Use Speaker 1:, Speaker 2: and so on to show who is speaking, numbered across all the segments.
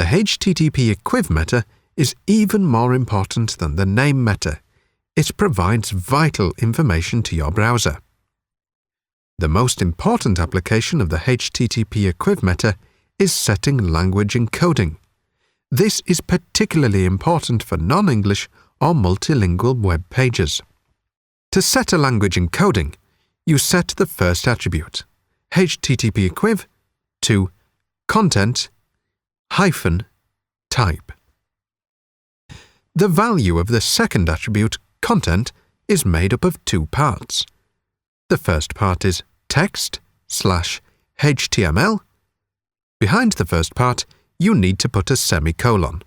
Speaker 1: The HTTP equiv meta is even more important than the name meta. It provides vital information to your browser. The most important application of the HTTP equiv meta is setting language encoding. This is particularly important for non-English or multilingual web pages. To set a language encoding, you set the first attribute, HTTP equiv, to content-type. The value of the second attribute, content, is made up of two parts. The first part is text/HTML. Behind the first part, you need to put a semicolon.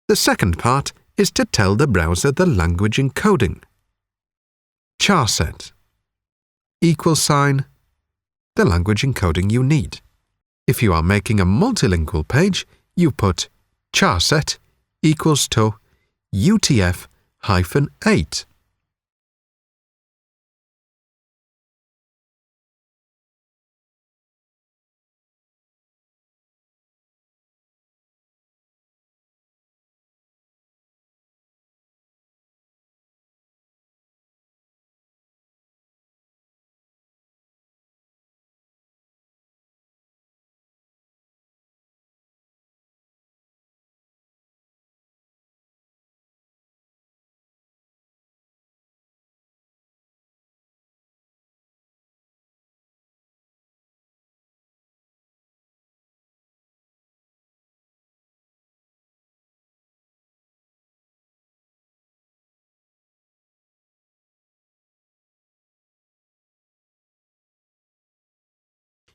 Speaker 1: The second part is to tell the browser the language encoding. charset =, the language encoding you need. If you are making a multilingual page, you put charset =, UTF-8.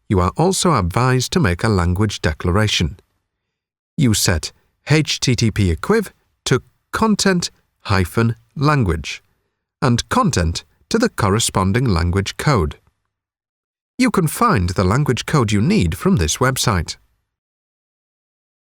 Speaker 1: You are also advised to make a language declaration. You set HTTP equiv to content-language and content to the corresponding language code. You can find the language code you need from this website.